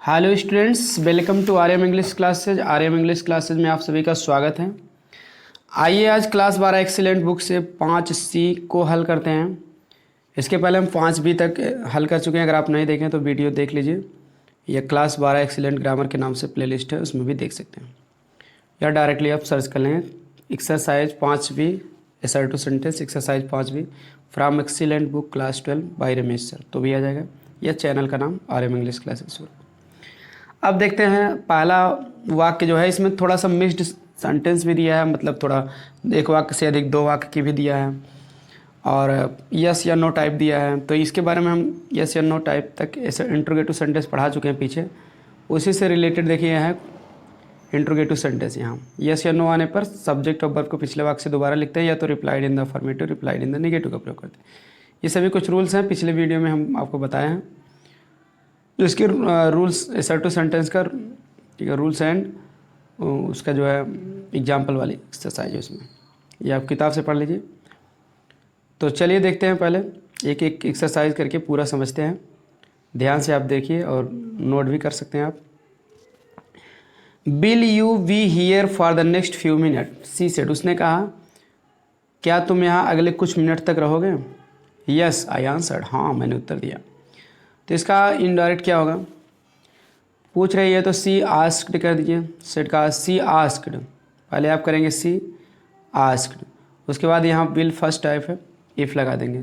Hello students, welcome to Aryam English classes. Aryam English classes में आप सभी का स्वागत है। आइए आज क्लास 12 एक्सीलेंट बुक से 5C को हल करते हैं। इसके पहले हम 5B तक हल कर चुके हैं। अगर आप नहीं देखें तो वीडियो देख लीजिए। यह क्लास 12 एक्सीलेंट ग्रामर के नाम से प्लेलिस्ट है, उसमें भी देख सकते हैं, या डायरेक्टली आप सर्च कर लें exercise 5B assertive sentence exercise 5B from excellent book class 12 by Ramesh sir, तो भी आ जाएगा। यह चैनल का नाम आर्यम इंग्लिश क्लासेज। अब देखते हैं पहला वाक्य जो है, इसमें थोड़ा सा मिक्स्ड सेंटेंस भी दिया है, मतलब थोड़ा एक वाक्य से अधिक 2 वाक्य की भी दिया है, और यस या नो टाइप दिया है। तो इसके बारे में हम यस या नो टाइप तक ऐसे इंट्रोगेटिव सेंटेंस पढ़ा चुके हैं पीछे, उसी से रिलेटेड देखिए है इंट्रोगेटिव सेंटेंस। यहाँ यस या नो आने पर सब्जेक्ट और वर्ब को पिछले वाक्य से दोबारा लिखते हैं, या तो replied in the affirmative, replied in the negative का प्रयोग करते हैं। ये सभी कुछ रूल्स हैं, पिछले वीडियो में हम आपको बताए हैं। तो इसके रूल्स एसर टू सेंटेंस का, ठीक है, रूल्स एंड उसका जो है एग्जाम्पल वाली एक्सरसाइज है उसमें, ये आप किताब से पढ़ लीजिए। तो चलिए देखते हैं, पहले एक एक एक्सरसाइज करके पूरा समझते हैं। ध्यान से आप देखिए और नोट भी कर सकते हैं आप। Will you be here for the next few minute, C said, उसने कहा क्या तुम यहाँ अगले कुछ मिनट तक रहोगे। यस आई आंसर्ड, हाँ मैंने उत्तर दिया। तो इसका इनडायरेक्ट क्या होगा, पूछ रही है तो सी आस्क्ड कर दीजिए। सेट का सी आस्क्ड, पहले आप करेंगे सी आस्क्ड, उसके बाद यहाँ विल फर्स्ट टाइप है, इफ़ लगा देंगे।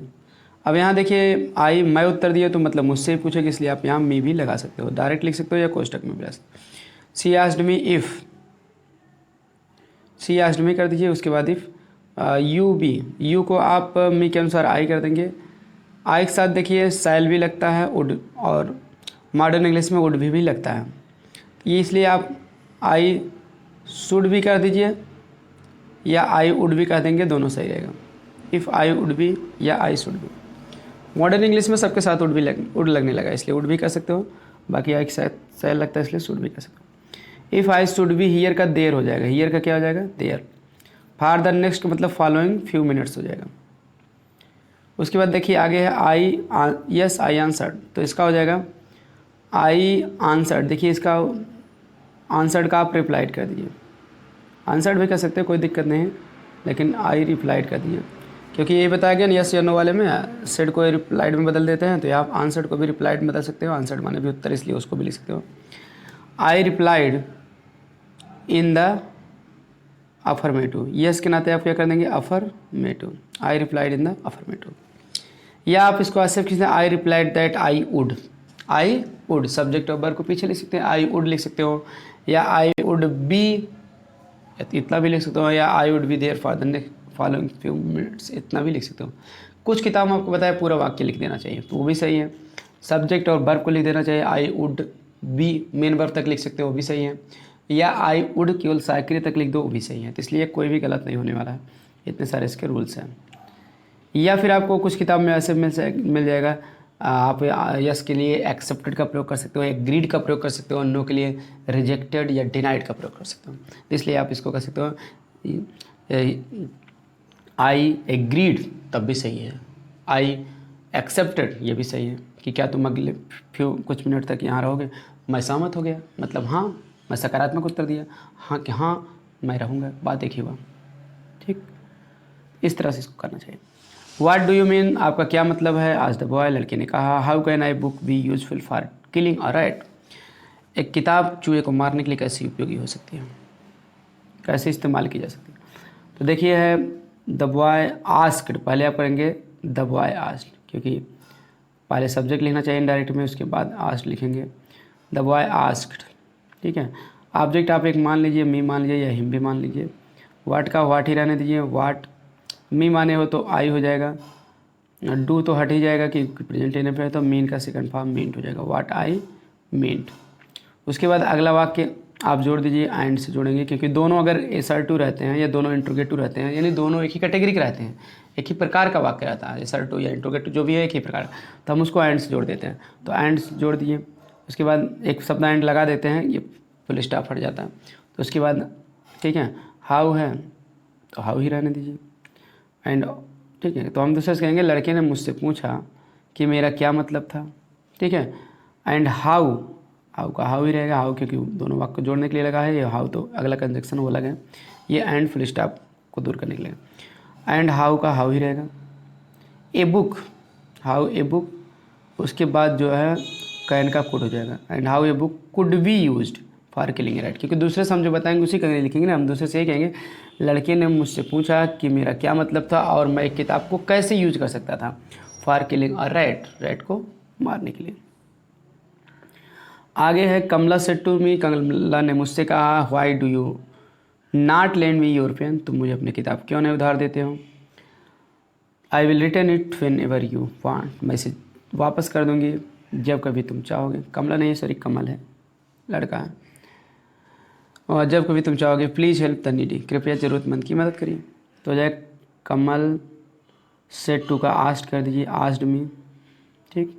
अब यहाँ देखिए आई, मैं उत्तर दिया तो मतलब मुझसे ही पूछेगी, इसलिए आप यहाँ मी भी लगा सकते हो, डायरेक्ट लिख सकते हो या कोष्टक में भी लगा सकते हो। She asked me if, she asked me कर दीजिए। उसके बाद इफ़ यू बी, यू को आप मी के अनुसार आई कर देंगे। आई के साथ देखिए सैल भी लगता है, वुड, और मॉडर्न इंग्लिश में वुड भी लगता है, ये इसलिए आप आई शुड भी कर दीजिए या आई वुड भी कर देंगे, दोनों सही रहेगा। इफ़ आई वुड भी या आई शुड भी। मॉडर्न इंग्लिश में सबके साथ वुड लगने लगा, इसलिए वुड भी कर सकते हो, बाकी आई के साथ सैल लगता है इसलिए शुड भी कर सकते हो। इफ़ आई शुड भी, हियर का देर हो जाएगा, हियर का क्या हो जाएगा, देयर। फॉर द नेक्स्ट मतलब फॉलोइंग फ्यू मिनट्स हो जाएगा। उसके बाद देखिए आगे है आई, यस आई आंसर्ड, तो इसका हो जाएगा आई आंसर्ड। देखिए इसका आंसर्ड का आप रिप्लाइड कर दीजिए, आंसर्ड भी कर सकते हैं, कोई दिक्कत नहीं है, लेकिन आई रिप्लाइड कर दीजिए, क्योंकि ये बताया गया ना यस या नो वाले में सेड को रिप्लाइड में बदल देते हैं, तो आप आंसर्ड को भी रिप्लाइड में बदल सकते हो। आंसर्ड माने भी उत्तर, इसलिए उसको भी लिख सकते हो। I replied in the affirmative, yes के नाते आप क्या कर देंगे, affirmative, I replied in the affirmative. या आप इसको ऐसे खींचते हैं, I replied that I would, I would subject और वर्ब को पीछे लिख सकते हैं, आई वुड लिख सकते हो, या आई वुड बी, इतना भी लिख सकते हो, या I would be there for the next following few minutes, इतना भी लिख सकते हो। कुछ किताब में आपको बताया पूरा वाक्य लिख देना चाहिए, तो वो भी सही है। सब्जेक्ट और वर्ब को लिख देना चाहिए, आई वुड बी मेन वर्ब तक लिख सकते हो, वो भी सही है, या आई वुड केवल साइकिल तक लिख दो, वो भी सही है। तो इसलिए कोई भी गलत नहीं होने वाला है, इतने सारे इसके रूल्स हैं। या फिर आपको कुछ किताब में ऐसे मिल जाएगा, आप यस के लिए एक्सेप्टेड का प्रयोग कर सकते हो, एग्रीड का प्रयोग कर सकते हो, नो के लिए रिजेक्टेड या डिनाइड का प्रयोग कर सकते हो। इसलिए आप इसको कर सकते हो आई एग्रीड, तब भी सही है। आई एक्सेप्टेड, ये भी सही है कि क्या तुम अगले कुछ मिनट तक यहाँ रहोगे। मैं सहमत हो गया, मतलब हाँ, मैं सकारात्मक उत्तर दिया, हाँ कि हाँ मैं रहूँगा, बात एक ही हुआ। ठीक, इस तरह से इसको करना चाहिए। व्हाट डू यू मीन, आपका क्या मतलब है, आज द बॉय, लड़के ने कहा। How can I book be useful for killing a rat, एक किताब चूहे को मारने के लिए कैसे उपयोगी हो सकती है, कैसे इस्तेमाल की जा सकती है। तो देखिए है द बॉय आस्क्ड, पहले आप करेंगे द बॉय आस्क्ड, क्योंकि पहले सब्जेक्ट लिखना चाहिए इनडायरेक्ट में, उसके बाद आस्क्ड लिखेंगे। द बॉय आस्क्ड, ठीक है। ऑब्जेक्ट आप एक मान लीजिए, मी मान लीजिए या हिम भी मान लीजिए। वाट का वाट ही रहने दीजिए, वाट मी माने हो तो आई हो जाएगा, डू तो हट ही जाएगा कि प्रेजेंट टेंस पे है, तो मीन का सेकंड फॉर्म मीन्ट हो जाएगा, वाट आई मीन्ट। उसके बाद अगला वाक्य आप जोड़ दीजिए, एंड से जोड़ेंगे, क्योंकि दोनों अगर एसर2 रहते हैं या दोनों इंट्रोगेटिव रहते हैं, यानी दोनों एक ही कैटेगरी के रहते हैं, एक ही प्रकार का वाक्य रहता है, एसर2 या इंट्रोगेटिव जो भी है एक ही प्रकार, तो हम उसको एंड से जोड़ देते हैं। तो एंड से जोड़ दिए, उसके बाद एक शब्द एंड लगा देते हैं, ये फुल स्टॉप हट जाता है। तो उसके बाद ठीक है, हाउ है तो हाउ ही रहने दीजिए, एंड ठीक है। तो हम दूसरे से कहेंगे लड़के ने मुझसे पूछा कि मेरा क्या मतलब था, ठीक है। एंड हाउ हाउ का हाउ ही रहेगा, हाउ क्योंकि दोनों वाक्य को जोड़ने के लिए लगा है, ये हाउ तो अगला कंजक्शन वो लगा है, ये एंड फुल स्टॉप को दूर करने के लिए। एंड हाउ का हाउ ही रहेगा। A book, how a book, उसके बाद जो है कैन का कुड हो जाएगा। And how a book could be used for killing A rat, क्योंकि दूसरे से हम जो बताएंगे उसी का लिखेंगे ना, हम दूसरे से ये कहेंगे लड़के ने मुझसे पूछा कि मेरा क्या मतलब था और मैं एक किताब को कैसे यूज कर सकता था for killing a rat, rat को मारने के लिए। आगे है कमला सेड टू मी, कमला ने मुझसे कहा why do you not lend me your pen, तुम मुझे अपनी किताब क्यों नहीं उधार देते हो। I will return it whenever you want, मैं इसे वापस कर दूंगी जब कभी तुम चाहोगे। कमला नहीं, सॉरी कमल है, लड़का है। और जब कभी तुम चाहोगे, प्लीज़ हेल्प द नीडी, कृपया ज़रूरतमंद की मदद करिए। तो जाए कमल सेड टू का आस्ट कर दीजिए, आस्ड मी, ठीक।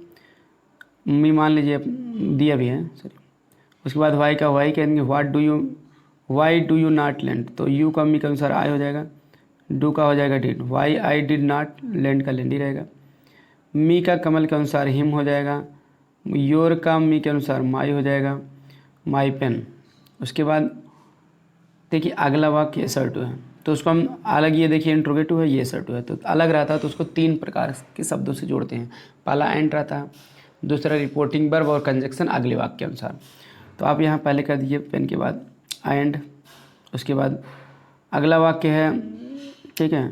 मी मान लीजिए दिया भी है, सॉरी। उसके बाद वाई का वाई कह देंगे why do you not lend, तो यू का मी के अनुसार आई हो जाएगा, डू का हो जाएगा did, why I did not, lend का लेंड ही रहेगा। मी का कमल के अनुसार हिम हो जाएगा, योर का मी के अनुसार माई हो जाएगा, माई पेन। उसके बाद देखिए अगला वाक्य असर्टिव है, तो उसको हम अलग, ये देखिए इंट्रोगेटिव है, ये असर्टिव है, तो अलग रहता है तो उसको 3 प्रकार के शब्दों से जोड़ते हैं। पहला एंड रहता है, दूसरा रिपोर्टिंग वर्ब और कंजक्शन अगले वाक्य के अनुसार। तो आप यहाँ पहले कर दीजिए पेन के बाद एंड, उसके बाद अगला वाक्य है, ठीक है,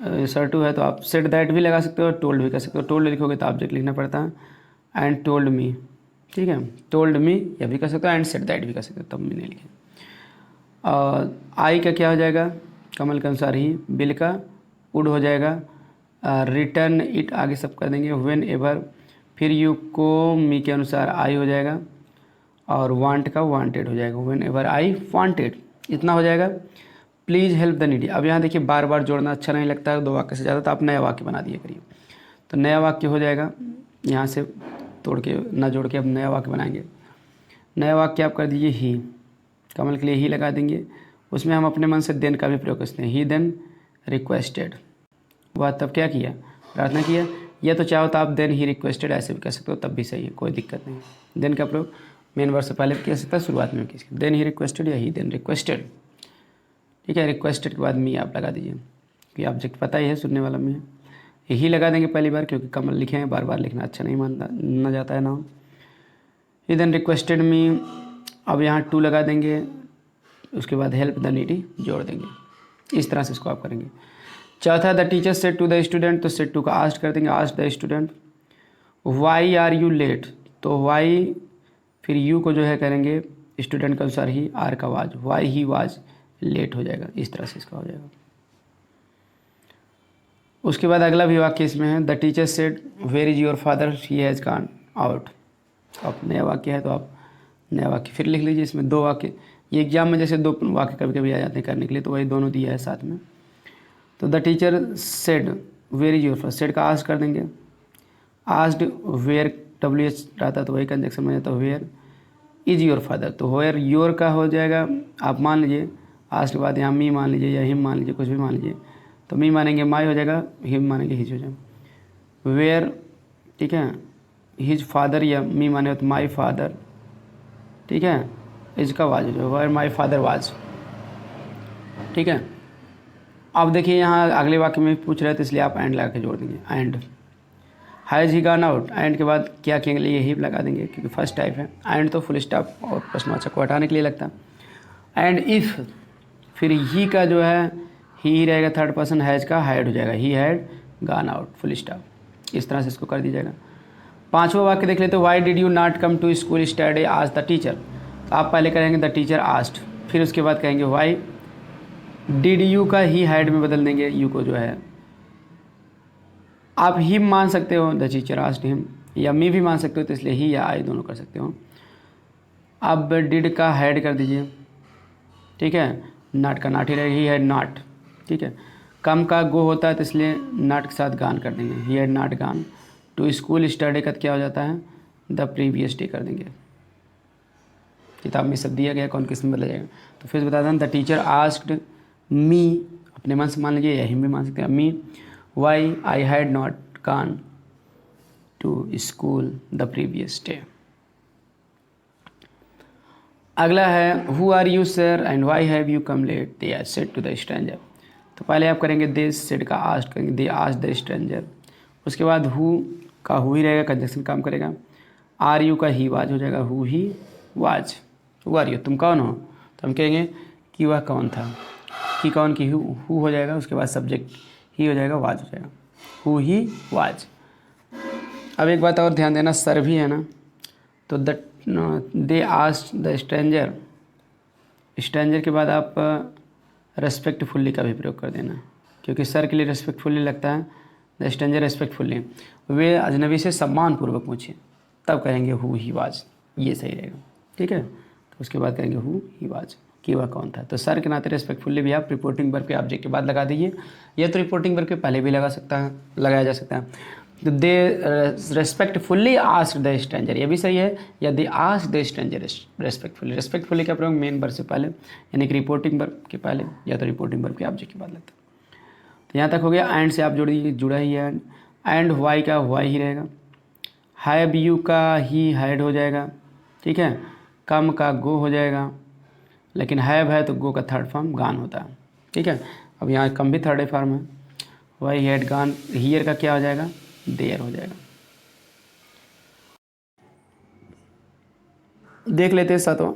असर्टिव है तो आप सेड दैट भी लगा सकते हो, टोल्ड भी कर सकते हो। टोल्ड लिखोगे तो ऑब्जेक्ट लिखना पड़ता है, एंड टोल्ड मी, ठीक है, टोल्ड मी यह भी कर सकते हो, एंड सेड दैट भी कर सकते हो, तब मैंने लिखे। आई का क्या हो जाएगा, कमल के अनुसार ही, बिल का वुड हो जाएगा, रिटर्न इट आगे सब कर देंगे, व्हेन एवर, फिर यू को मी के अनुसार आई हो जाएगा, और वांट का वांटेड हो जाएगा, व्हेन एवर आई वांटेड, इतना हो जाएगा। प्लीज़ हेल्प द नीडी, अब यहाँ देखिए बार बार जोड़ना अच्छा नहीं लगता है, 2 वाक्य से ज़्यादा, तो आप नया वाक्य बना दिया करिए। तो नया वाक्य हो जाएगा, यहाँ से तोड़ के ना जोड़ के अब नया वाक्य बनाएंगे। नया वाक्य आप कर दीजिए ही, कमल के लिए ही लगा देंगे, उसमें हम अपने मन से देन का भी प्रयोग करते हैं। ही देन रिक्वेस्टेड, वह तब क्या किया, प्रार्थना किया, या तो चाहो तो आप देन ही रिक्वेस्टेड ऐसे भी कर सकते हो, तब भी सही है, कोई दिक्कत नहीं। देन का प्रयोग मेन वर्ड से पहले भी किया सकता है, शुरुआत में भी किया सकता है, देन ही रिक्वेस्टेड या ही देन रिक्वेस्टेड, ठीक है। रिक्वेस्टेड के बाद मी आप लगा दीजिए, कि ऑब्जेक्ट पता ही है, सुनने वाला मी है। ही लगा देंगे पहली बार, क्योंकि कमल लिखे हैं, बार बार लिखना अच्छा नहीं माना जाता है नाम। ही देन रिक्वेस्टेड मी, अब यहाँ टू लगा देंगे, उसके बाद हेल्प द नीडी जोड़ देंगे। इस तरह से इसको आप करेंगे। चौथा, the teacher said to the student, तो सेड टू का आस्ट कर देंगे, asked the student. Why are you late, तो वाई फिर यू को जो है करेंगे स्टूडेंट के अनुसार ही, आर का was, why he was late हो जाएगा, इस तरह से इसका हो जाएगा। उसके बाद अगला भी वाक्य इसमें है, the teacher said where is your father, he has gone out. आप नया वाक्य है तो आप नया वाक्य फिर लिख लीजिए। इसमें 2 वाक्य, ये एग्जाम में जैसे 2 वाक्य कभी कभी आ जाते हैं करने के लिए, तो वही दोनों दिया है साथ में। तो the teacher said where is your father, said का आस्क कर देंगे, आस्क्ड वेयर WH रहता तो वही कंजक्शन में जाता, वेयर इज़ योर फादर, तो वेयर योर का हो जाएगा, आप मान लीजिए आस्क के बाद यहाँ मी मान लीजिए या हिम मान लीजिए, कुछ भी मान लीजिए, तो मी मानेंगे माई हो जाएगा, हिम मानेंगे हिज हो जाएगा। वेयर, ठीक है, हिज फादर या मी माने तो माई फादर, ठीक है, इसका वाज हो जाएगा, वेयर माई फादर वाज, ठीक है। अब देखिए यहाँ अगले वाक्य में पूछ रहे थे, इसलिए आप एंड लगा के जोड़ देंगे, and has he gone out, and के बाद क्या के लिए ही लगा देंगे, क्योंकि फर्स्ट टाइप है। एंड तो फुल स्टॉप और प्रश्नवाचक को हटाने के लिए लगता है। एंड इफ़, फिर ही का जो है ही रहेगा थर्ड पर्सन, हैज़ का हैड हो जाएगा, he had gone out, full stop, इस तरह से इसको कर दीजिएगा। 5वां वाक्य देख लेते, why did you not come to school study आज द टीचर, तो आप पहले करेंगे द टीचर आस्क्ड, फिर उसके बाद कहेंगे वाई डिड यू का ही हैड में बदल देंगे, यू को जो है आप हिम मान सकते हो, द टीचर आस्क्ड हिम, या मी भी मान सकते हो, तो इसलिए ही या आई दोनों कर सकते हो। अब डिड का हैड कर दीजिए, ठीक है, नॉट का नॉट ही रहेगा, ही हैड नॉट, ठीक है। कम का गो होता है तो इसलिए नॉट के साथ गान कर देंगे, ही हैड नॉट गान टू स्कूल स्टडी का क्या हो जाता है, द प्रीवियस डे कर देंगे। किताब में सब दिया गया, कौन किस में बदला जाएगा। तो फिर बता दें, द टीचर आस्क्ड मी, अपने मन से मान लीजिए या हिम भी मान सकते हैं, me why I had not gone to school the previous day. अगला है who are you sir and why have you come late, they are said to the stranger. तो पहले आप करेंगे दे सेड का आस्ट करेंगे, दे आस्ट द स्ट्रेंजर। उसके बाद हु का हु ही रहेगा, कंजक्शन काम करेगा। आर यू का ही वाज हो जाएगा, who he was. Who are you, तुम कौन हो, तो हम कहेंगे कि वह कौन था, कि कौन की हु हो जाएगा। उसके बाद सब्जेक्ट ही हो जाएगा, वाज हो जाएगा, हु ही वाज। अब एक बात और ध्यान देना, सर भी है ना, तो they asked the stranger, stranger के बाद आप रेस्पेक्टफुल्ली का भी प्रयोग कर देना, क्योंकि सर के लिए रेस्पेक्टफुल्ली लगता है, द स्ट्रेंजर रेस्पेक्टफुल्ली। वे अजनबी से सम्मानपूर्वक पूछे, तब कहेंगे हु ही वाज, ये सही रहेगा, ठीक है। तो उसके बाद कहेंगे हु ही वाज, कि वह कौन था। तो सर के नाते रेस्पेक्टफुल्ली भी आप रिपोर्टिंग वर्ब के ऑब्जेक्ट के बाद लगा दीजिए, या तो रिपोर्टिंग वर्ब के पहले भी लगाया जा सकता है। तो दे रेस्पेक्टफुल्ली आस्क्ड द स्ट्रेंजर, ये भी सही है, या they asked the stranger respectfully. Respectfully का प्रयोग मेन वर्ब से पहले, यानी कि रिपोर्टिंग वर्ब के पहले या तो रिपोर्टिंग वर्ब के ऑब्जेक्ट के बाद लगता है। तो यहाँ तक हो गया। एंड से आप जुड़ा ही है, एंड वाई का वाई ही रहेगा। हैव यू का ही हैड हो जाएगा, ठीक है। कम का गो हो जाएगा, लेकिन हैव है तो गो का थर्ड फॉर्म गान होता है, ठीक है। अब यहाँ कम भी थर्ड फॉर्म है, वाई हैड गान। हियर का क्या हो जाएगा, देयर हो जाएगा। देख लेते हैं सातवां।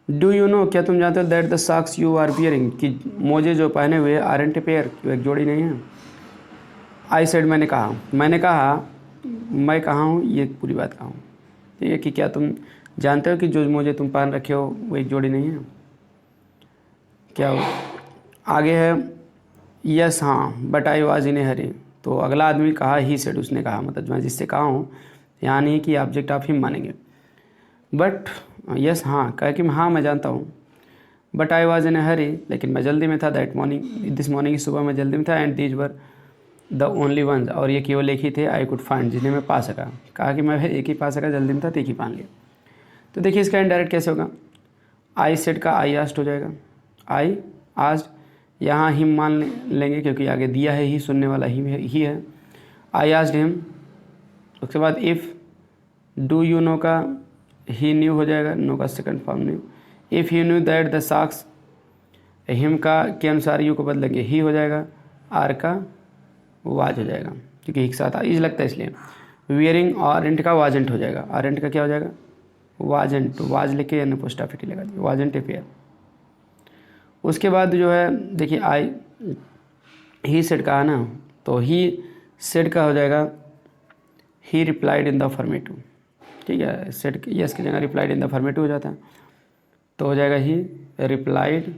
डू यू नो, क्या तुम जानते हो, that the socks you are wearing, कि मोजे जो पहने हुए आरंट पेयर, एक जोड़ी नहीं है। आई सेड, मैंने कहा, मैं कहा हूँ, ये पूरी बात कहा हूँ, ठीक है। कि क्या तुम जानते हो कि जो मोजे तुम पहन रखे हो वो एक जोड़ी नहीं है, क्या हो? आगे है यस हाँ, बट आई वाज इन ए हरी। तो अगला आदमी कहा ही सेड, उसने कहा, मतलब मैं जिससे कहा हूँ, यहाँ नहीं कि ऑब्जेक्ट आप हिम मानेंगे। बट यस हाँ, कहे कि हाँ मैं जानता हूँ। बट आई वाज इन ए हरी, लेकिन मैं जल्दी में था। दैट मॉर्निंग, दिस मॉर्निंग, सुबह मैं जल्दी में था। And these were the only ones, और ये केवल एक ही थे, आई कुड फाइंड, जिन्हें मैं पा सका। कहा कि मैं एक ही पा सका, जल्दी में था तो एक ही पान लिया। तो देखिए इसका इनडायरेक्ट कैसे होगा। आई सेड का आई आस्ट हो जाएगा, आई आस्ट। यहाँ हिम मान लेंगे क्योंकि आगे दिया है ही, सुनने वाला ही है। I asked him. उसके बाद इफ़, डू यू नो का ही न्यू हो जाएगा, नो का second form new. If you knew that the socks, him का के अनुसार यू को बदलेंगे, ही हो जाएगा, आर का वाज हो जाएगा, क्योंकि एक साथ इज लगता है इसलिए। वियरिंग ऑरेंट का वाजेंट हो जाएगा, ऑरेंट का क्या हो जाएगा, वाजेंट। वाज लेके यानी पोस्टाफिटी लगा दिया, वाजेंट ए पेयर। उसके बाद जो है देखिए, आई ही सेड कहा ना, तो ही सेड का हो जाएगा, ही रिप्लाइड इन द अफर्मेटिव, ठीक है। सेड यस की जगह रिप्लाइड इन द अफर्मेटिव हो जाता है, तो हो जाएगा ही रिप्लाइड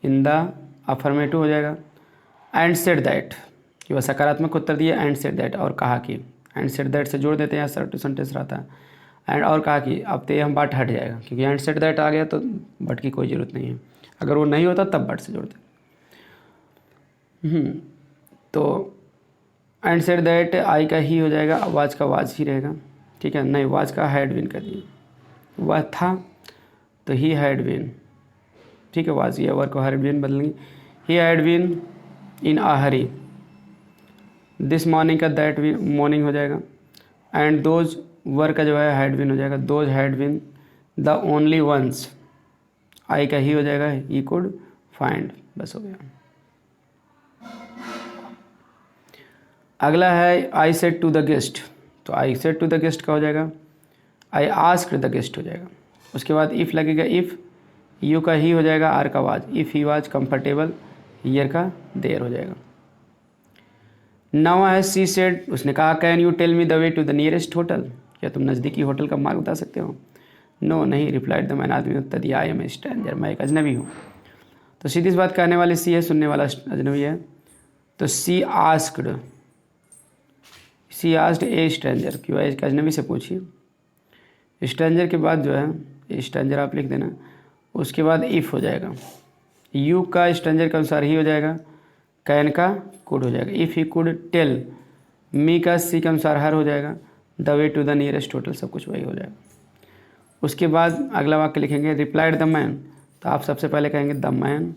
इन द अफर्मेटिव हो जाएगा। एंड सेड दैट, कि वह सकारात्मक उत्तर दिए। एंड सेड दैट, और कहा कि। एंड सेड दैट से जोड़ देते हैं, सर टू सेंटेंस रहता है। एंड और कहा कि, अब तो हम बट हट जाएगा, क्योंकि एंड सेड दैट आ गया तो बट की कोई ज़रूरत नहीं है। अगर वो नहीं होता तब बट से जोड़ते। तो एंड सेड दैट, आई का ही हो जाएगा, वाज का वाज ही रहेगा, ठीक है। नहीं, वाज का हैड बीन कर दिए, वह था तो ही हैड बीन, ठीक है। वाज या वर्क को हैड बीन बदलेंगे, he had been in a hurry. This morning का दैट मॉर्निंग हो जाएगा। एंड दोज वर का जो है हैड बीन हो जाएगा, those had been the only once. I का ही हो जाएगा, ही कुड फाइंड, बस हो गया। अगला है I said to the guest. तो I said to the guest का हो जाएगा, आई आस्क्ड द गेस्ट हो जाएगा। उसके बाद इफ़ लगेगा, इफ़ यू का ही हो जाएगा, आर का was. If he was comfortable, here का देयर हो जाएगा। नवा है सी सेड, उसने कहा, can you tell me the way to the nearest hotel, क्या तुम नज़दीकी होटल का मार्ग बता सकते हो। नो नहीं, रिप्लाइड द मैन, आदमी उत्तर दिया, आई एम ए स्ट्रेंजर, मैं एक अजनबी हूँ। तो सीधी सी बात, कहने वाले सी है, सुनने वाला अजनबी है। तो सी आस्क्ड ए स्ट्रेंजर, क्यों एक अजनबी से पूछिए। स्ट्रेंजर के बाद जो है स्ट्रेंजर आप लिख देना। उसके बाद इफ़ हो जाएगा, यू का स्ट्रेंजर के अनुसार ही हो जाएगा, कैन का कुड हो जाएगा। If he could tell me का सी के अनुसार हर हो जाएगा, the way to the nearest hotel, सब कुछ वही हो जाएगा। उसके बाद अगला वाक्य लिखेंगे, रिप्लाइड द मैन। तो आप सबसे पहले कहेंगे द मैन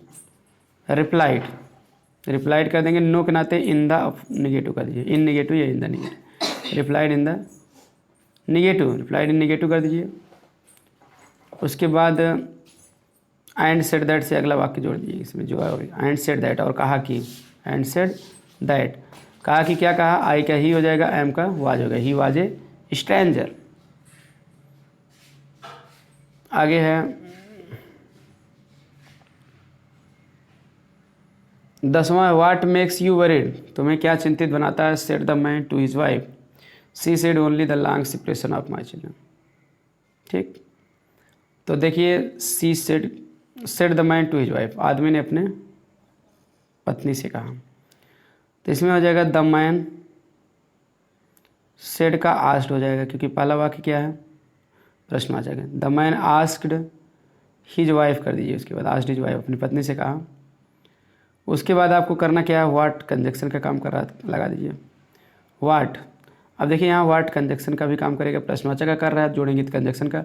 रिप्लाइड, रिप्लाइड कर देंगे नो के नाते, इन द निगेटिव कर दीजिए, इन निगेटिव या in the negative. Replied in the negative, replied in negative कर दीजिए। उसके बाद एंड सेड दैट से अगला वाक्य जोड़ दीजिए इसमें जो है एंड सेड दैट, और कहा कि एंड सेड दैट, कहा कि क्या कहा, आई का ही हो जाएगा, एम का वाज होगा, ही वाज ए स्ट्रेंजर। आगे है 10वां, व्हाट मेक्स यू वरीड, तुम्हें क्या चिंतित बनाता है, said the man to his wife, she said only the long separation of my children. ठीक, तो देखिए she said the man to his wife, आदमी ने अपने पत्नी से कहा, तो इसमें हो जाएगा द मैन, सेड का आस्क्ड हो जाएगा क्योंकि पहला वाक्य क्या है, प्रश्न आ जाएगा। The man asked his wife कर दीजिए, उसके बाद आस्क्ड हिज वाइफ, अपनी पत्नी से कहा। उसके बाद आपको करना क्या है, व्हाट कंजक्शन का काम कर रहा लगा दीजिए, व्हाट। अब देखिए यहाँ व्हाट कंजक्शन का भी काम करेगा, प्रश्नवाचक का कर रहा है, जोड़ेंगे तो कंजक्शन का।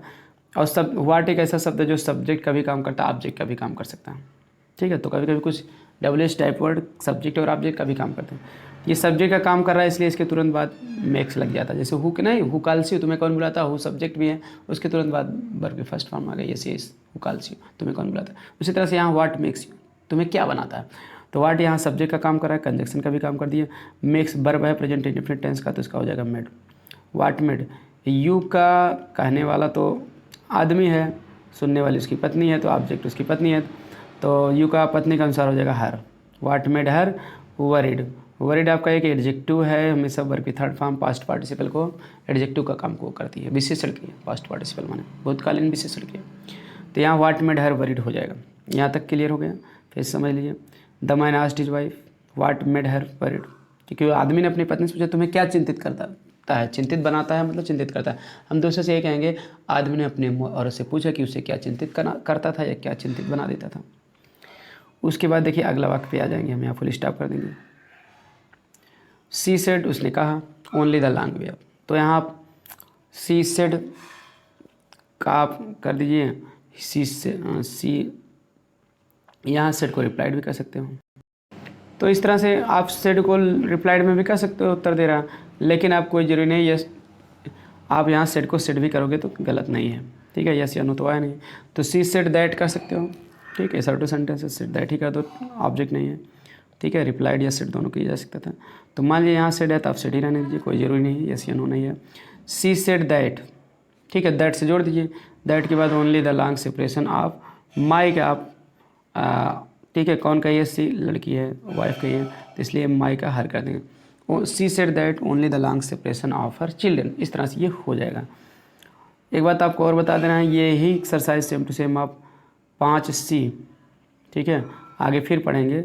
और सब व्हाट एक ऐसा शब्द है जो सब्जेक्ट का भी काम करता है, ऑब्जेक्ट का भी काम कर सकता है। ठीक है, तो कभी कभी कुछ डब्ल्यूएच टाइप वर्ड सब्जेक्ट और ऑब्जेक्ट का भी काम करते हैं। ये सब्जेक्ट का काम कर रहा है इसलिए इसके तुरंत बाद मेक्स लग जाता है। जैसे हु नहीं, हु काल्सी तुम्हें कौन बुलाता, हु सब्जेक्ट भी है, उसके तुरंत बाद वर्ब की फर्स्ट फॉर्म आ गई, यस हु काल्सी तुम्हें कौन बुलाता है। उसी तरह से यहाँ व्हाट मेक्स यू, तुम्हें क्या बनाता है, तो व्हाट यहाँ सब्जेक्ट का काम कर रहा है, कंजक्शन का भी काम कर दिया। मेक्स वर्ब है प्रेजेंट इंडेफिनिट टेंस का, तो इसका हो जाएगा मेड। व्हाट मेड, यू का कहने वाला तो आदमी है, सुनने वाली उसकी पत्नी है, तो ऑब्जेक्ट उसकी पत्नी है, तो यू का पत्नी का अनुसार हो जाएगा her. What made her worried, worried आपका एक एडजेक्टिव है, हमेशा वर्ब की थर्ड फॉर्म पास्ट पार्टिसिपल को एडजेक्टिव का काम को करती है, विशेषण की है, पास्ट पार्टिसिपल माने भूतकालीन विशेषण की है। तो यहाँ व्हाट मेड हर वरीड हो जाएगा। यहाँ तक क्लियर हो गया, फिर समझ लीजिए। The man asked his wife what made her worried, क्योंकि आदमी ने अपनी पत्नी से पूछा तुम्हें क्या चिंतित करता है, चिंतित बनाता है मतलब चिंतित करता है। हम दूसरे से ये कहेंगे आदमी ने अपने औरत से पूछा कि उसे क्या चिंतित करता था या क्या चिंतित बना देता था। उसके बाद देखिए अगला वाक्य पे आ जाएंगे, हम यहाँ फुल स्टॉप कर देंगे। सी सेड, उसने कहा, only the long way up, तो यहाँ आप सी सेड का आप कर दीजिए, सी यहाँ सेड को रिप्लाइड भी कर सकते हो। तो इस तरह से आप सेड को रिप्लाइड में भी कर सकते हो, उत्तर दे रहा, लेकिन आप कोई जरूरी नहीं यस, आप यहाँ सेड को सेड भी करोगे तो गलत नहीं है। ठीक है, यस या नो तो आया नहीं, तो सी सेड दैट कर सकते हो। ठीक है, सर्टो सेंटेंस सेड दैट ही कर दो, ऑब्जेक्ट नहीं है। ठीक है, रिप्लाइड या सेड दोनों किया जा सकता था। तो मान लीजिए यहाँ सेड है तो आप सेड ही रहने दीजिए, कोई ज़रूरी नहीं है यस या नो नहीं है। सी सेड दैट, ठीक है, दैट से जोड़ दीजिए, दैट के बाद only the long separation of माई का आप ठीक है, कौन कही है, सी लड़की है, वाइफ कही है, तो इसलिए माई का हर कर देंगे। She said that only the long separation of her children, इस तरह से ये हो जाएगा। एक बात आपको और बता देना है, ये ही एक्सरसाइज सेम टू सेम आप 5C, ठीक है, आगे फिर पढ़ेंगे।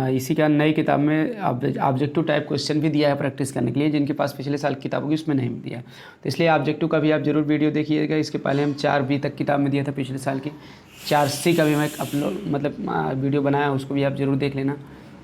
इसी का नई किताब में ऑब्जेक्टिव टाइप क्वेश्चन भी दिया है प्रैक्टिस करने के लिए, जिनके पास पिछले साल किताब होगी उसमें नहीं दिया है, तो इसलिए ऑब्जेक्टिव का भी आप जरूर वीडियो देखिएगा। इसके पहले हम 4B तक किताब में दिया था पिछले साल की, 4C का भी मैं अपलोड मतलब वीडियो बनाया, उसको भी आप ज़रूर देख लेना।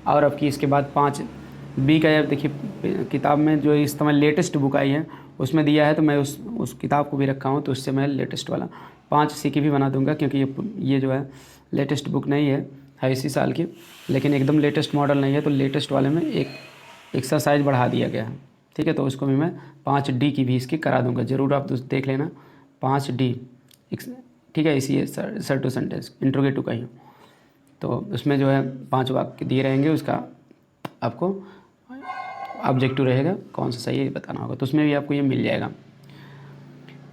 और अब की इसके बाद 5B का देखिए किताब में जो इस समय लेटेस्ट बुक आई है उसमें दिया है, तो मैं उस किताब को भी रखा हूँ, तो उससे मैं लेटेस्ट वाला 5C की भी बना दूँगा, क्योंकि ये जो है लेटेस्ट बुक नहीं है इसी साल की, लेकिन एकदम लेटेस्ट मॉडल नहीं है, तो लेटेस्ट वाले में एक एक्सरसाइज बढ़ा दिया गया है। ठीक है, तो उसको भी मैं 5D की भी इसकी करा दूंगा, ज़रूर आप देख लेना 5D। ठीक है, इसी सर टू सेंटेंस इंट्रोगेटिव का ही, तो उसमें जो है 5 वाक्य दिए रहेंगे, उसका आपको ऑब्जेक्टिव रहेगा कौन सा सही है बताना होगा, तो उसमें भी आपको ये मिल जाएगा।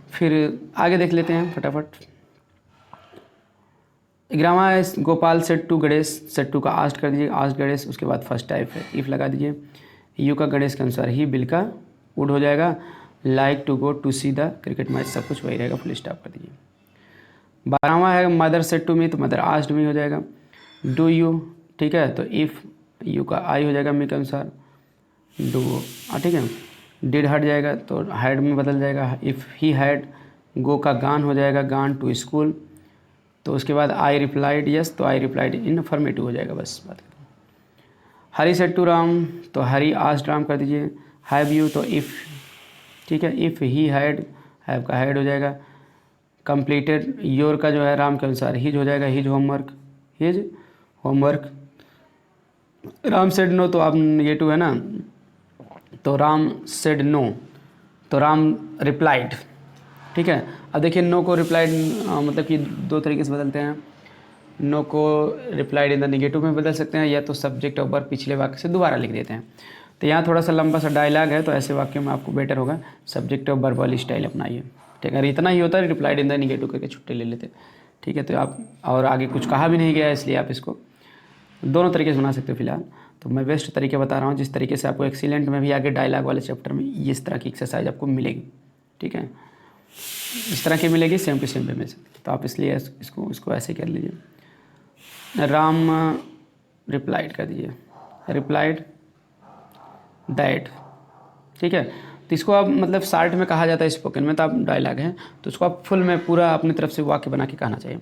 फिर आगे देख लेते हैं फटाफट। ग्रामा है Gopal said to Ganesh, said to का आस्ट कर दीजिए, आस्ट गणेश, उसके बाद फर्स्ट टाइप है इफ़ लगा दीजिए। यू का गणेश के अनुसार ही, बिल का वुड हो जाएगा, like to go to see the cricket match, सब कुछ वही रहेगा, फुल स्टॉप कर दीजिए। 12वां है मदर सेट टू मी, तो मदर आस्ट मी हो जाएगा। डू यू, ठीक है, तो इफ़ यू का आई हो जाएगा मी के अनुसार, डू, ठीक है, डिड हट जाएगा तो हैड में बदल जाएगा, इफ़ ही हैड, गो का गान हो जाएगा, गान टू स्कूल, तो उसके बाद आई रिप्लाइड यस, तो आई रिप्लाइड इन अफर्मेटिव हो जाएगा, बस बात करें। हरी सेड टू राम, तो हरी आस्क्ड राम कर दीजिए। हैव यू, तो इफ़, ठीक है, इफ़ ही हैड, हैव का हैड हो जाएगा। कंप्लीटेड योर का जो है राम के अनुसार हिज हो जाएगा, his homework, his homework. Ram said no, तो अब ये टू है ना, तो राम सेड नो, तो राम रिप्लाइड, ठीक है। अब देखिए नो को रिप्लाइड मतलब कि दो तरीके से बदलते हैं। नो को रिप्लाइड इन द निगेटिव में बदल सकते हैं, या तो सब्जेक्ट ऑफ वर्ब पिछले वाक्य से दोबारा लिख देते हैं। तो यहाँ थोड़ा सा लंबा सा डायलॉग है, तो ऐसे वाक्य में आपको बेटर होगा सब्जेक्ट ऑफ वर्ब वाली स्टाइल अपनाइए। ठीक है, अगर इतना ही होता है रिप्लाइड इन द निगेटिव करके छुट्टी ले लेते। ठीक है, तो आप और आगे कुछ कहा भी नहीं गया, इसलिए आप इसको दोनों तरीके से बना सकते हो फिलहाल। तो मैं बेस्ट तरीके बता रहा हूँ, जिस तरीके से आपको एक्सीलेंट में भी आगे डायलॉग वाले चैप्टर में इस तरह की एक्सरसाइज आपको मिलेगी। ठीक है, इस तरह की मिलेगी, सेम टू सेम पे मिल सकती है। तो आप इसलिए इसको ऐसे कर लीजिए। राम रिप्लाइड कर दीजिए, रिप्लाइड दैट। ठीक है, तो इसको आप मतलब शार्ट में कहा जाता है स्पोकन में, तो आप डायलॉग है तो उसको आप फुल में पूरा अपनी तरफ से वाक्य बना के कहना चाहिए।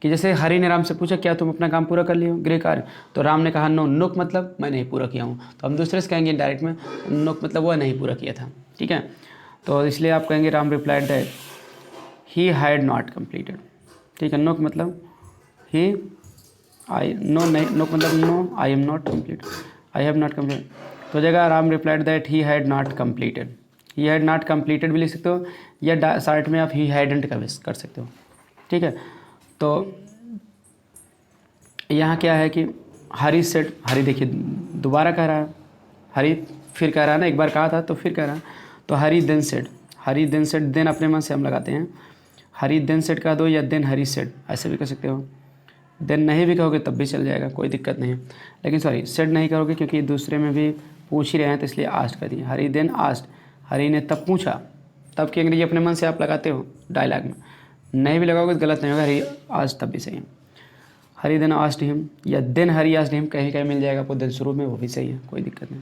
कि जैसे हरि ने राम से पूछा क्या तुम अपना काम पूरा कर लिए हो गृह कार्य, तो राम ने कहा नो, नुक मतलब मैं नहीं पूरा किया हूँ। तो हम दूसरे से कहेंगे डायरेक्ट में, नुक मतलब वह नहीं पूरा किया था। ठीक है, तो इसलिए आप कहेंगे Ram replied that he had not completed. ठीक है, नुक मतलब ही, आई नो नहीं, नुक मतलब no, I am not complete, I have not complete. तो जगह Ram replied that he had not completed, he had not completed भी लिख सकते हो, या शार्ट में आप ही हैडेंट का भी कर सकते हो। ठीक है, तो यहाँ क्या है कि हरी सेड, हरी देखिए दोबारा कह रहा है, हरी फिर कह रहा है ना, एक बार कहा था तो फिर कह रहा है। तो हरी देन सेड, हरी देन सेड, देन अपने मन से हम लगाते हैं, हरी देन सेड कह दो, या देन हरी सेड ऐसे भी कर सकते हो। देन नहीं भी कहोगे तब भी चल जाएगा, कोई दिक्कत नहीं है। लेकिन सॉरी सेड नहीं करोगे क्योंकि दूसरे में भी पूछ ही रहे हैं, तो इसलिए आस्ट कर दिए। हरी देन आस्ट, हरी ने तब पूछा, तब की अंग्रेजी अपने मन से आप लगाते हो डायलॉग में, नहीं भी लगाओगे तो गलत नहीं होगा, हरी आज तब भी सही है। हरी देन आस्ट हिम, या देन हरी आस्ट हिम, कहीं कहीं मिल जाएगा आपको देन शुरू में, वो भी सही है, कोई दिक्कत नहीं।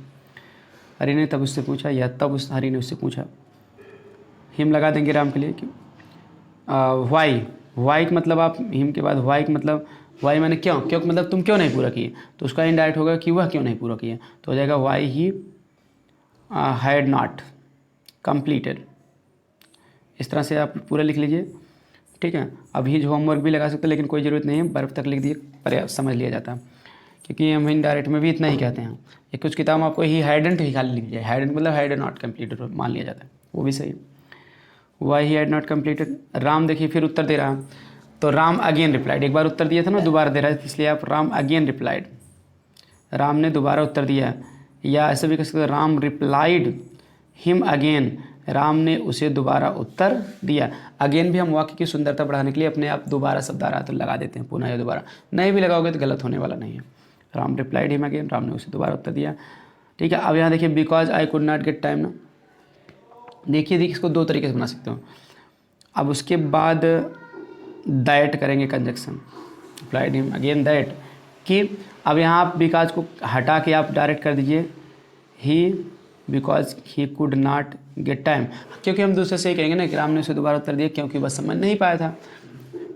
हरी ने तब उससे पूछा, या तब उस हरी ने उससे पूछा। हिम लगा देंगे राम के लिए कि वाई, वाई मतलब आप हिम के बाद वाई मतलब वाई मैंने क्यों, क्यों मतलब तुम क्यों नहीं पूरा किए, तो उसका इनडायरेक्ट होगा कि वह क्यों नहीं पूरा किया, तो हो जाएगा why he had not completed. इस तरह से आप पूरा लिख लीजिए। ठीक है, अभी जो होमवर्क भी लगा सकते हैं, लेकिन कोई ज़रूरत नहीं है, बर्फ तक लिख दिए पर्याप्त समझ लिया जाता है, क्योंकि हम इनडायरेक्ट में भी इतना ही कहते हैं। या कुछ किताब आपको ही हैडेंट ही खाली लिख जाए, हैडेंट मतलब हैड नॉट कंप्लीटेड मान लिया जाता है, वो भी सही है। Why he had not completed. Ram देखिए फिर उत्तर दे रहा है, तो राम अगेन रिप्लाइड, एक बार उत्तर दिया था ना, दोबारा दे रहा है, इसलिए आप राम अगेन रिप्लाइड, राम ने दोबारा उत्तर दिया। या ऐसे भी कह सकते हैं Ram replied him again, Ram ने उसे दोबारा उत्तर दिया। अगेन भी हम वाक्य की सुंदरता बढ़ाने के लिए अपने आप दोबारा शब्द आ रहा है तो लगा देते हैं, पुनः या दोबारा, नहीं भी लगाओगे तो गलत होने वाला नहीं है। Ram replied him again, Ram ने उसे दोबारा उत्तर दिया। ठीक है, अब यहाँ देखिए because I could not get time ना, देखिए इसको दो तरीके से बना सकते हो। अब उसके बाद दैट करेंगे conjunction, replied him again that, कि अब यहाँ आप बिकॉज को हटा के आप डायरेक्ट कर दीजिए he, because he could not get time, क्योंकि हम दूसरे से ही कहेंगे ना कि राम ने उसे दोबारा उत्तर दिया क्योंकि वह समझ नहीं पाया था।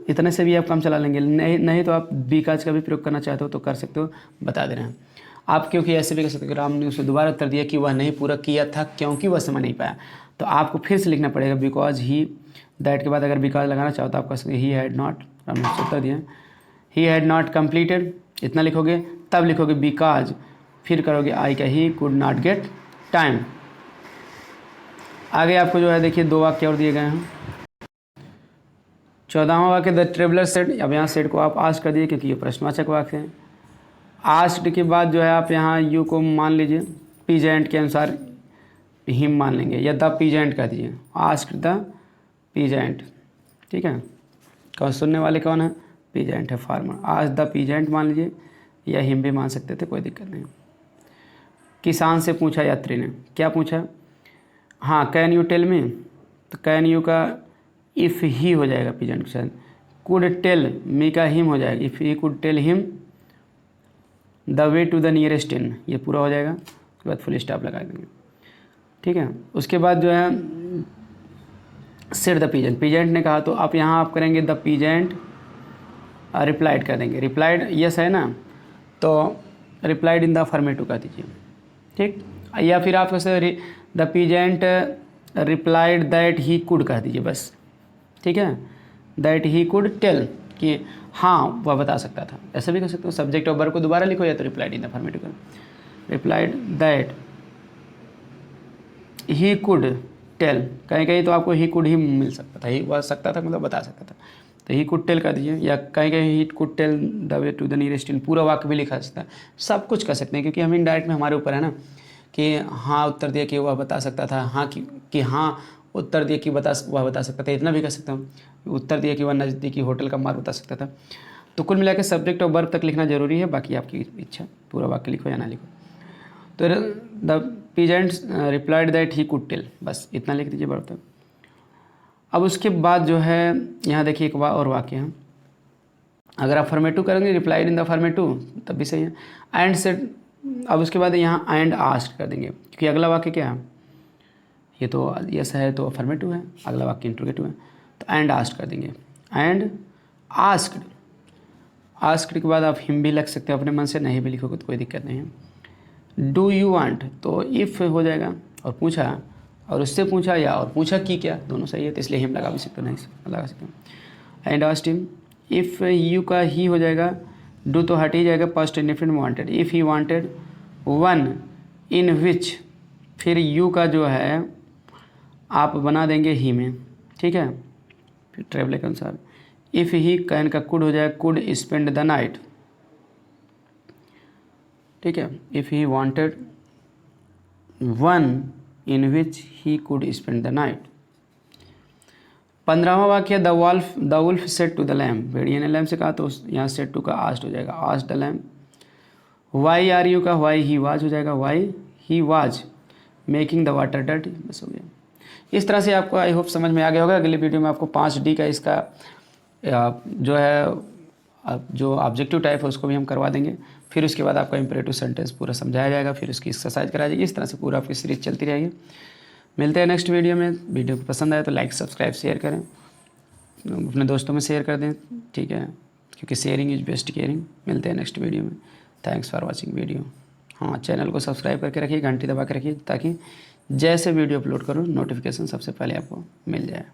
इतने से भी आप काम चला लेंगे, नहीं तो आप बिकॉज का भी प्रयोग करना चाहते हो तो कर सकते हो, बता दे रहे हैं आप। क्योंकि ऐसे भी कर सकते हो कि राम ने उसे दोबारा उत्तर दिया कि वह नहीं पूरा किया था क्योंकि वह समझ नहीं पाया, तो आपको फिर से लिखना पड़ेगा बिकॉज ही, दैट के बाद अगर बिकॉज लगाना चाहो तो आप कह सकते ही हैड नॉट, राम ने उसे उत्तर दिया ही हैड नॉट कंप्लीटेड, इतना लिखोगे, तब लिखोगे बिकॉज, फिर करोगे आई का ही कुड नॉट गेट टाइम। आगे आपको जो है देखिए दो वाक्य और दिए गए हैं। 14वां वाक्य द ट्रेवलर सेड, अब यहाँ सेड को आप आस्क्ड कर दिए क्योंकि ये प्रश्नवाचक वाक्य है। आस्क्ड के बाद जो है आप यहाँ यू को मान लीजिए, पीजेंट के अनुसार हिम मान लेंगे, या द पीजेंट कह दीजिए, आस्क्ड द पीजेंट। ठीक है, कौन सुनने वाले कौन है, पीजेंट है, फार्मर। आज द पीजेंट मान लीजिए, या हिम भी मान सकते थे, कोई दिक्कत नहीं। किसान से पूछा यात्री ने, क्या पूछा, हाँ कैन यू टेल मी, तो कैन यू का इफ़ ही हो जाएगा पीजेंट के साथ, कुड टेल मी का हिम हो जाएगा, if he could tell him the way to the nearest inn, ये पूरा हो जाएगा, उसके बाद फुल स्टॉप लगा देंगे। ठीक है, उसके बाद जो है सेड द पीजेंट, पीजेंट ने कहा, तो आप यहाँ आप करेंगे द पीजेंट रिप्लाइड कर देंगे, रिप्लाइड यस है ना, तो रिप्लाइड इन द अफर्मेटिव कर दीजिए। ठीक, या फिर आप कैसे the peasant replied that he could कह दीजिए बस। ठीक है, दैट ही कुड टेल, कि हाँ वह बता सकता था, ऐसा भी कर सकते हो। सब्जेक्ट ऑफ वर्ब को दोबारा लिखो, या तो रिप्लाइड इन द अफर्मेटिव कर, replied that he could tell, कहीं कहीं तो आपको ही कुड ही मिल सकता था, ही बता सकता था, मतलब बता सकता था, तो ही कुड टेल कर दीजिए, या कहीं कहीं he could tell the way to the nearest inn, पूरा वाक्य भी लिखा सकता है, सब कुछ कर सकते हैं, क्योंकि हम इनडायरेक्ट में हमारे ऊपर है ना कि हाँ उत्तर दिया कि वह बता सकता था, हाँ कि हाँ उत्तर दिया कि वह बता सकता था, इतना भी कर सकता हूँ, उत्तर दिया कि वह नज़दीकी होटल का मार्ग बता सकता था। तो कुल मिला के सब्जेक्ट और वर्ब तक लिखना जरूरी है, बाकी आपकी इच्छा, पूरा वाक्य लिखो या ना लिखो। तो the peasant replied that he could tell, बस इतना लिख दीजिए वर्ब तक। अब उसके बाद जो है यहाँ देखिए एक और वाक्य है, अगर आप फॉर्मेटिव करेंगे रिप्लाइड इन द फॉर्मेटिव तब भी सही है। एंड सेड, अब उसके बाद यहाँ एंड आस्क्ड कर देंगे, क्योंकि अगला वाक्य क्या है, ये तो यस है तो अफर्मेटिव है, अगला वाक्य इंट्रोगेटिव है, तो एंड आस्क्ड कर देंगे। एंड आस्क्ड, आस्क्ड के बाद आप हिम भी लग सकते हो अपने मन से, नहीं भी लिखोगे तो कोई दिक्कत नहीं है। डू यू वांट, तो इफ़ हो जाएगा, और पूछा, और उससे पूछा या और पूछा कि क्या, दोनों सही है, तो इसलिए हिम लगा भी सकते हो, नहीं लगा सकते हो। And asked him, if you का ही हो जाएगा, डू तो हट ही जाएगा, पास्ट इंडेफिनिट में wanted, if he wanted one in which, फिर यू का जो है आप बना देंगे ही में, ठीक है, फिर ट्रेवल के अनुसार। इफ़ ही कैन का कुड हो जाएगा, कुड स्पेंड द नाइट, ठीक है। If he wanted one in which he could spend the night. 15वां वाक्य, the wolf said to the lamb, भेड़िए ने लैम्प से कहा, तो यहाँ सेड टू का आस्ट हो जाएगा, asked the lamb. Why are you का वाई ही वाज हो जाएगा, why he was making the water dirty, बस हो गया। इस तरह से आपको आई होप समझ में आ गया होगा। अगले वीडियो में आपको 5D का इसका जो है जो ऑब्जेक्टिव टाइप है उसको भी हम करवा देंगे, फिर उसके बाद आपका इंपरेटिव सेंटेंस पूरा समझाया जाएगा, फिर उसकी एक्सरसाइज कराई जाएगी। इस तरह से पूरा आपकी सीरीज चलती रहेगी। मिलते हैं नेक्स्ट वीडियो में। वीडियो पसंद आए तो लाइक सब्सक्राइब शेयर करें, अपने दोस्तों में शेयर कर दें, ठीक है, क्योंकि शेयरिंग इज़ बेस्ट केयरिंग। मिलते हैं नेक्स्ट वीडियो में। Thanks for watching video. हाँ, चैनल को सब्सक्राइब करके रखिए, घंटी दबा के रखिए, ताकि जैसे वीडियो अपलोड करूँ नोटिफिकेशन सबसे पहले आपको मिल जाए।